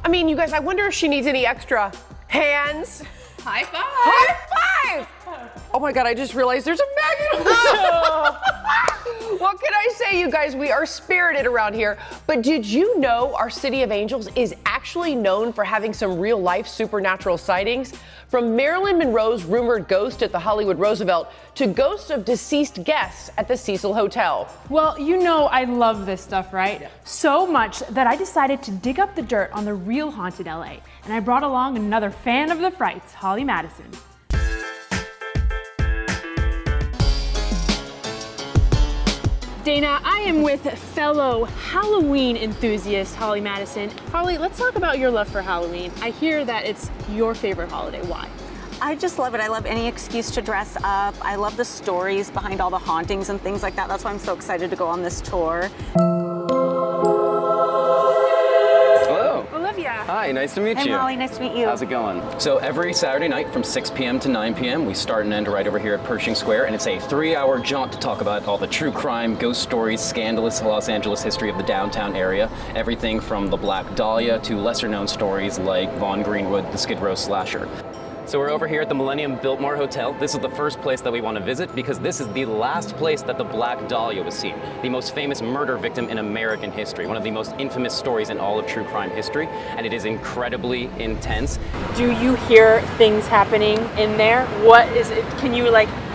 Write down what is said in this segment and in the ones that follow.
I mean, you guys, I wonder if she needs any extra hands. High five. High five! Oh my God, I just realized there's a magnet on the toe. What can I say, you guys? We are spirited around here. But did you know our City of Angels is actually known for having some real life supernatural sightings? From Marilyn Monroe's rumored ghost at the Hollywood Roosevelt to ghosts of deceased guests at the Cecil Hotel. Well, you know I love this stuff, right? Yeah. So much that I decided to dig up the dirt on the real haunted LA. And I brought along another fan of the frights, Holly Madison. Dana, I am with fellow Halloween enthusiast Holly Madison. Holly, let's talk about your love for Halloween. I hear that it's your favorite holiday. Why? I just love it. I love any excuse to dress up. I love the stories behind all the hauntings and things like that. That's why I'm so excited to go on this tour. Hello. Olivia. Hi, nice to meet you. Hey, Molly, nice to meet you. How's it going? So every Saturday night from 6 p.m. to 9 p.m. we start and end right over here at Pershing Square, and it's a 3-hour jaunt to talk about all the true crime, ghost stories, scandalous Los Angeles history of the downtown area. Everything from the Black Dahlia to lesser-known stories like Vaughn Greenwood, the Skid Row slasher. So we're over here at the Millennium Biltmore Hotel. This is the first place that we want to visit because this is the last place that the Black Dahlia was seen, the most famous murder victim in American history, one of the most infamous stories in all of true crime history, and it is incredibly intense. Do you hear things happening in there? What is it? Can you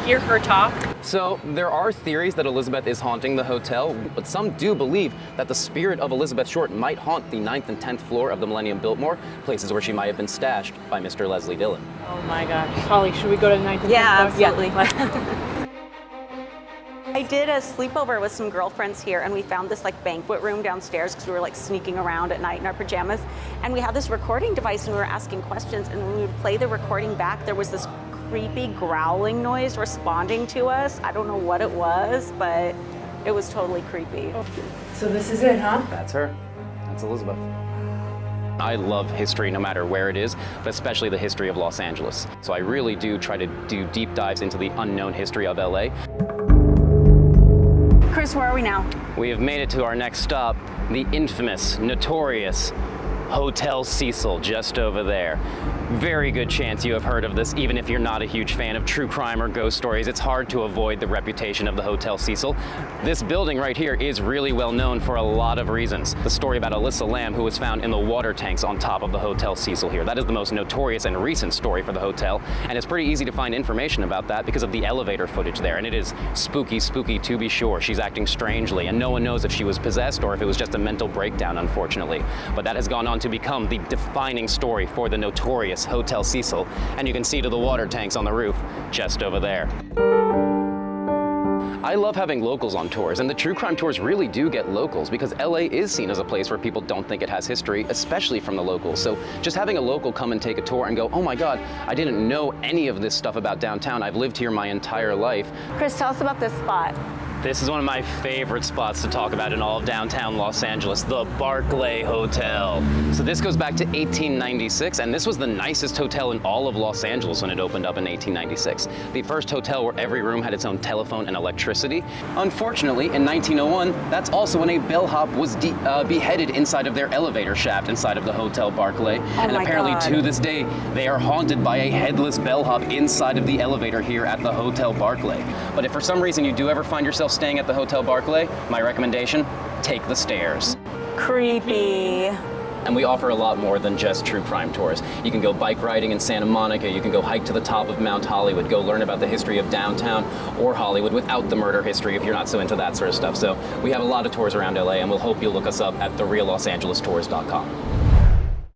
hear her talk? So there are theories that Elizabeth is haunting the hotel, but some do believe that the spirit of Elizabeth Short might haunt the 9th and 10th floor of the Millennium Biltmore, places where she might have been stashed by Mr. Leslie Dillon. Oh my gosh. Holly, should we go to the 9th and 10th Yeah, floor? absolutely. Yeah. I did a sleepover with some girlfriends here, and we found this banquet room downstairs because we were sneaking around at night in our pajamas. And we had this recording device, and we were asking questions. And when we would play the recording back, there was this creepy growling noise responding to us. I don't know what it was, but it was totally creepy. So this is it, huh? That's her. That's Elizabeth. I love history no matter where it is, but especially the history of Los Angeles. So I really do try to do deep dives into the unknown history of LA. Chris, where are we now? We have made it to our next stop, the infamous, notorious Hotel Cecil, just over there. Very good chance you have heard of this, even if you're not a huge fan of true crime or ghost stories. It's hard to avoid the reputation of the Hotel Cecil. This building right here is really well known for a lot of reasons. The story about Alyssa Lamb, who was found in the water tanks on top of the Hotel Cecil here. That is the most notorious and recent story for the hotel, and it's pretty easy to find information about that because of the elevator footage there, and it is spooky, spooky to be sure. She's acting strangely, and no one knows if she was possessed or if it was just a mental breakdown, unfortunately. But that has gone on to become the defining story for the notorious Hotel Cecil, and you can see to the water tanks on the roof just over there. I love having locals on tours, and the true crime tours really do get locals because LA is seen as a place where people don't think it has history, especially from the locals. So just having a local come and take a tour and go, oh my God, I didn't know any of this stuff about downtown. I've lived here my entire life. Chris, tell us about this spot. This is one of my favorite spots to talk about in all of downtown Los Angeles, the Barclay Hotel. So this goes back to 1896, and this was the nicest hotel in all of Los Angeles when it opened up in 1896. The first hotel where every room had its own telephone and electricity. Unfortunately, in 1901, that's also when a bellhop was beheaded inside of their elevator shaft inside of the Hotel Barclay. And apparently to this day, they are haunted by a headless bellhop inside of the elevator here at the Hotel Barclay. But if for some reason you do ever find yourself staying at the Hotel Barclay, my recommendation, take the stairs. Creepy. And we offer a lot more than just true crime tours. You can go bike riding in Santa Monica, you can go hike to the top of Mount Hollywood, go learn about the history of downtown or Hollywood without the murder history if you're not so into that sort of stuff. So we have a lot of tours around LA, and we'll hope you'll look us up at thereallosangelestours.com.